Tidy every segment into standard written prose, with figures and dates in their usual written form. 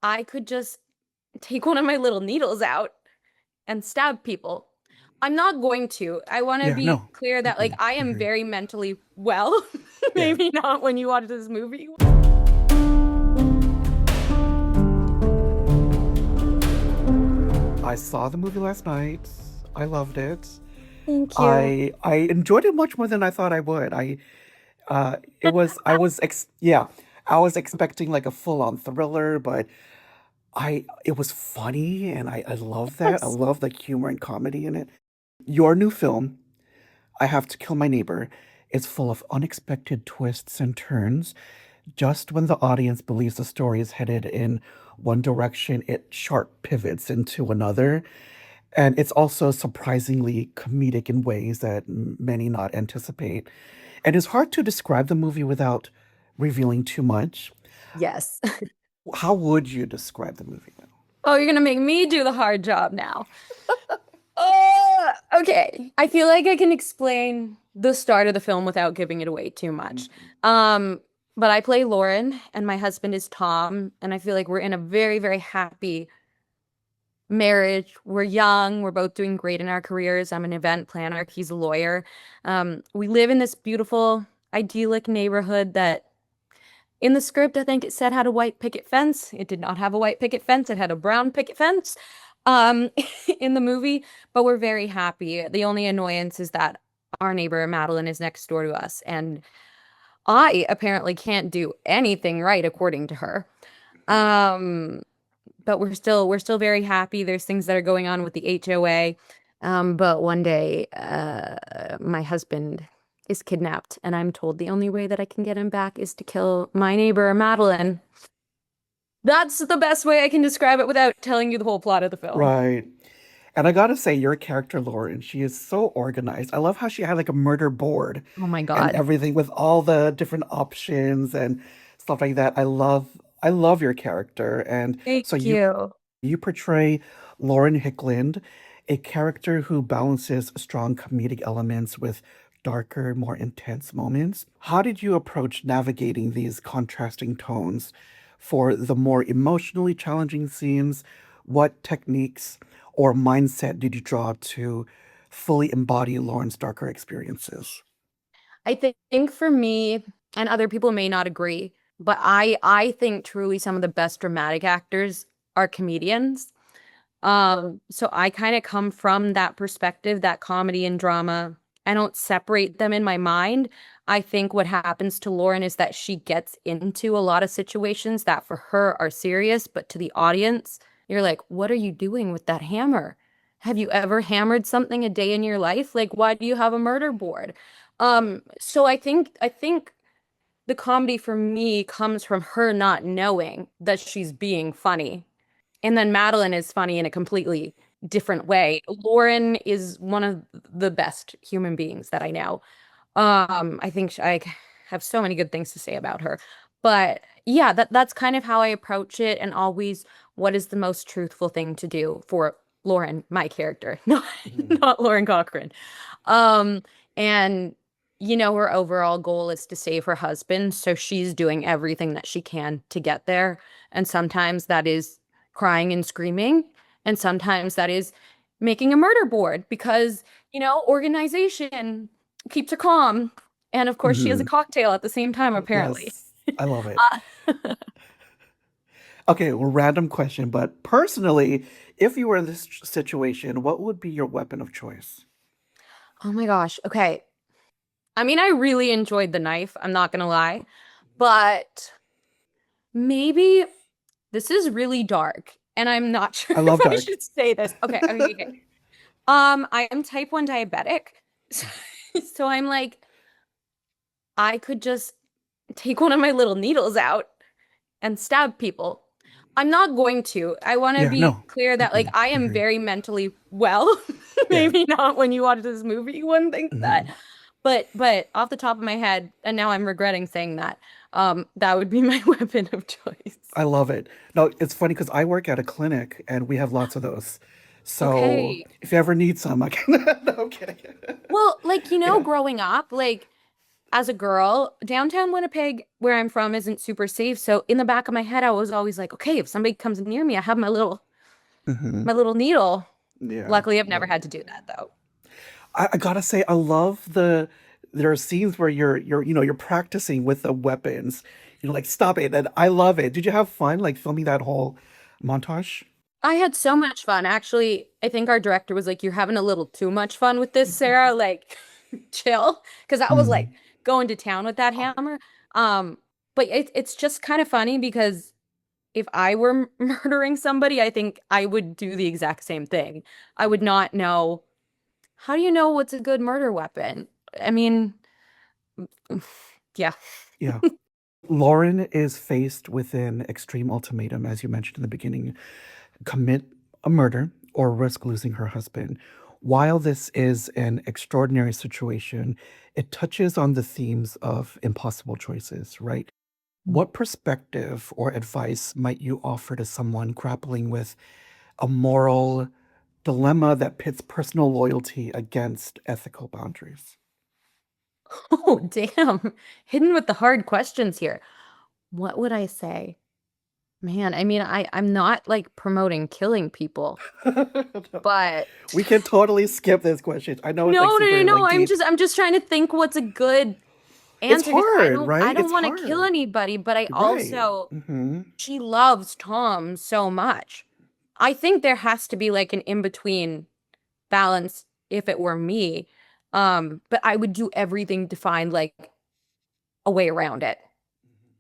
I could just take one of my little needles out and stab people. I'm not going to. I want to Yeah, be no. clear that like Mm-mm, I I am agree. very mentally well. Yeah. Maybe not when you watch this movie. I saw the movie last night. I loved it. Thank you. I enjoyed it much more than I thought I would. It was I was ex yeah, I was expecting like a full-on thriller, but I it was funny and I love that. I Yes. love the humor and comedy in it. Your new film, I Have to Kill My Neighbor, is full of unexpected twists and turns. Just when the audience believes the story is headed in one direction, it sharp pivots into another. And it's also surprisingly comedic in ways that many not anticipate. And it's hard to describe the movie without revealing too much. Yes. How would you describe the movie now? Oh, you're gonna make me do the hard job now. Okay. I feel like I can explain the start of the film without giving it away too much. Mhm. Um, but I play Lauren and my husband is Tom, and I feel like we're in a very, very happy marriage. We're young, we're both doing great in our careers. I'm an event planner, he's a lawyer. We live in this beautiful, idyllic neighborhood that in the script, I think it said had a white picket fence. It did not have a white picket fence. It had a brown picket fence um, in the movie, but we're very happy. The only annoyance is that our neighbor Madeline is next door to us, and I apparently can't do anything right according to her. Um, but we're still very happy. There's things that are going on with the HOA. But one day, my husband is kidnapped, and I'm told the only way that I can get him back is to kill my neighbor, Madeline. That's the best way I can describe it without telling you the whole plot of the film. Right. And I gotta say, your character, Lauren, she is so organized. I love how she had like a murder board Oh my and God. everything with all the different options and stuff like that. I love your character. And so Thank you. you portray Lauren Hickland, a character who balances strong comedic elements with darker, more intense moments. How did you approach navigating these contrasting tones for the more emotionally challenging scenes? What techniques or mindset did you draw to fully embody Lauren's darker experiences? I think for me, and other people may not agree, but I think truly some of the best dramatic actors are comedians. So I kind of come from that perspective, that comedy and drama. I don't separate them in my mind. I think what happens to Lauren is that she gets into a lot of situations that for her are serious, but to the audience, you're like, what are you doing with that hammer? Have you ever hammered something a day in your life? Like, why do you have a murder board? So I think the comedy for me comes from her not knowing that she's being funny, and then Madeline is funny in a completely different way. Lauren is one of the best human beings that I know. I think I have so many good things to say about her. But yeah, that's kind of how I approach it, and always what is the most truthful thing to do for Lauren, my character, Mhm. not Lauren Cochrane. Um, and her overall goal is to save her husband, so she's doing everything that she can to get there. And sometimes that is crying and screaming, and sometimes that is making a murder board because, organization keeps her calm. And of course, she has a Mhm. cocktail at the same time, apparently. Yes, I love it. Uh, Okay, well, random question, but personally, if you were in this situation, what would be your weapon of choice? oh my gosh. Okay. I mean, I really enjoyed the knife, I'm not gonna lie, but maybe this is really dark, and I'm not sure I if love I dark. should say this. Okay, okay, okay. I am type 1 diabetic. So, so I'm like, I could just take one of my little needles out and stab people. I'm not going to. I want to Yeah, be no. clear that like Mm-mm, I I am agree. very mentally well. Yeah. Maybe not when you watch this movie, you wouldn't think that. Mhm. But off the top of my head, and now I'm regretting saying that, that would be my weapon of choice. I love it. No, it's funny because I work at a clinic and we have lots of those. So if you ever need some, I can. No, I'm kidding. Well, like, Yeah. growing up, like as a girl, downtown Winnipeg, where I'm from, isn't super safe. So in the back of my head, I was always like, okay, if somebody comes near me, I have Hmm. my little needle. Yeah. Luckily, I've never Love had it. to do that though. I gotta say, I love there are scenes where you're practicing with the weapons. Like stop it, and I love it. Did you have fun like filming that whole montage? I had so much fun. Actually, I think our director was like, "You're having a little too much fun with this, Sarah. Like, chill." Because I was like Mm. going to town with that hammer. Um, but it's just kind of funny because if I were murdering somebody, I think I would do the exact same thing. I would not know. How do you know what's a good murder weapon? I mean, yeah. Yeah. Lauren is faced with an extreme ultimatum, as you mentioned in the beginning: commit a murder or risk losing her husband. While this is an extraordinary situation, it touches on the themes of impossible choices, right? What perspective or advice might you offer to someone grappling with a moral dilemma that pits personal loyalty against ethical boundaries? Oh, damn. Hidden with the hard questions here. What would I say? Man, I mean, I'm not like promoting killing people, No. but We can totally skip this question. I know it's like no, no, no, super no. like deep. I'm just trying to think what's a good It's answer because hard, I right? don't It's want to kill hard. anybody, but I Right. also Hmm. she loves Tom so much. I think there has to be like an in-between balance if it were me. But I would do everything to find like a way around it,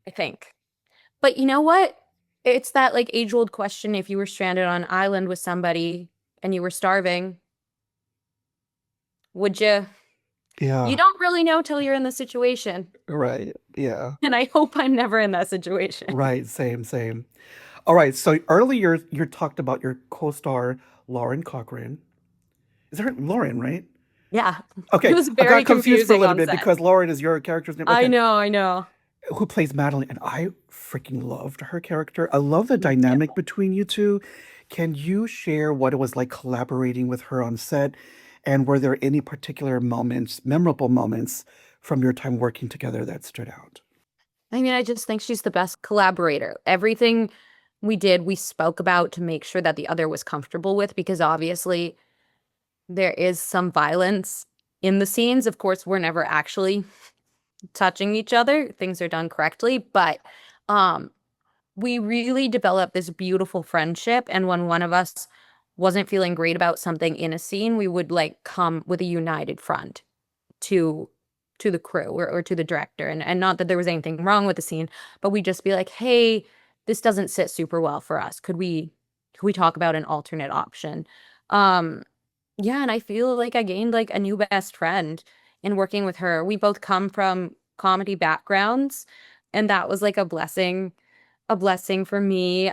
I think. But you know what? It's that like age-old question if you were stranded on an island with somebody and you were starving, would you? You Yeah. don't really know till you're in the situation. Right. Yeah. And I hope I'm never in that situation. Right. Same, same. All right. So earlier you talked about your co-star Lauren Cochrane. Is her Lauren, right? Yeah. It Okay, was I got very confused for a confusing little on bit set. because Lauren is your character's name. I Okay, know, I know. who plays Madeline? And I freaking loved her character. I love the Me too. dynamic between you two. Can you share what it was like collaborating with her on set? And were there any particular moments, memorable moments from your time working together that stood out? I mean, I just think she's the best collaborator. Everything we did, we spoke about to make sure that the other was comfortable with, because obviously there is some violence in the scenes. Of course, we're never actually touching each other. Things are done correctly, but um we really developed this beautiful friendship. And when one of us wasn't feeling great about something in a scene, we would like come with a united front to the crew or to the director. And not that there was anything wrong with the scene, but we'd just be like, hey, this doesn't sit super well for us. Could we talk about an alternate option? Um, yeah, and I feel like I gained like a new best friend in working with her. We both come from comedy backgrounds, and that was like a blessing for me.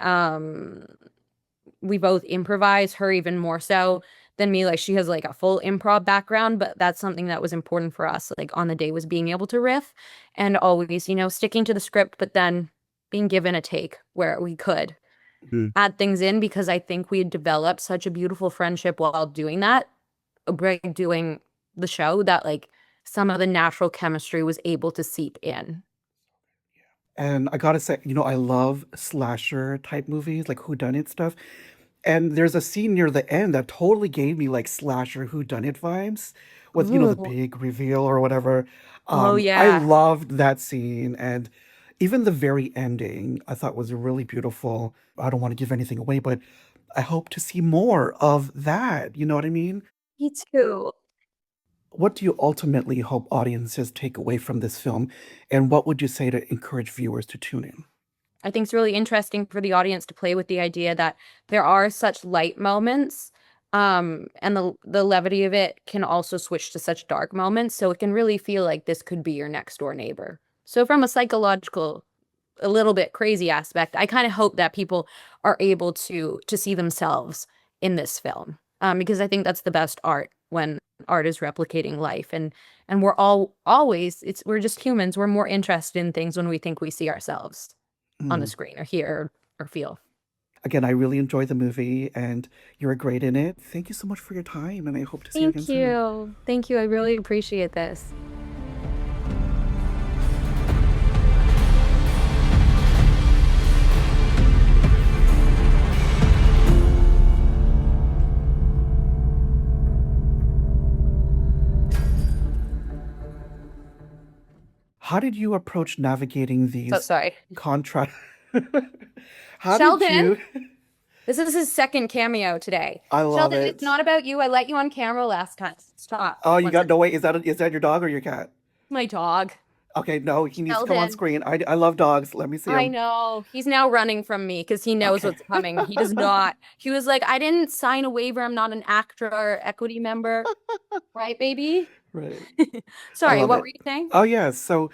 We both improvise, her even more so than me. Like she has like a full improv background, but that's something that was important for us, like on the day, was being able to riff and always, sticking to the script, but then being given a take where we could add things in because I think we had developed such a beautiful friendship while doing that, by doing the show, that like some of the natural chemistry was able to seep in. And I gotta say, I love slasher type movies, like whodunit stuff. And there's a scene near the end that totally gave me like slasher whodunit vibes with, the Ooh. big reveal or whatever. Oh I yeah. loved that scene. And even the very ending, I thought was really beautiful. I don't want to give anything away, but I hope to see more of that. You know what I mean? Me too. What do you ultimately hope audiences take away from this film? And what would you say to encourage viewers to tune in? I think it's really interesting for the audience to play with the idea that there are such light moments, and the levity of it can also switch to such dark moments. So it can really feel like this could be your next door neighbor. So from a psychological, a little bit crazy aspect, I kind of hope that people are able to see themselves in this film, because I think that's the best art, when art is replicating life, and we're all always we're just humans. We're more interested in things when we think we see ourselves on the Mm. screen or hear or feel. Again, I really enjoyed the movie and you're great in it. Thank you so much for your time, and I hope to see you again Thank soon. you. Thank you. I really appreciate this. How did you approach navigating So these sorry. contract? How did Sheldon, you? this is his second cameo today. I love Sheldon, it's it. not about you. I let you on camera last time. Stop. Oh, you One got second. no wait. Is that your dog or your cat? My dog. Okay, no, he needs to come on Sheldon. screen. I love dogs. Let me see I him. know. He's now running from me because he knows Okay. what's coming. He does not. He was like, I didn't sign a waiver. I'm not an actor or equity member. Right, baby? Right. I Sorry, love what it. were you saying? Oh yeah. So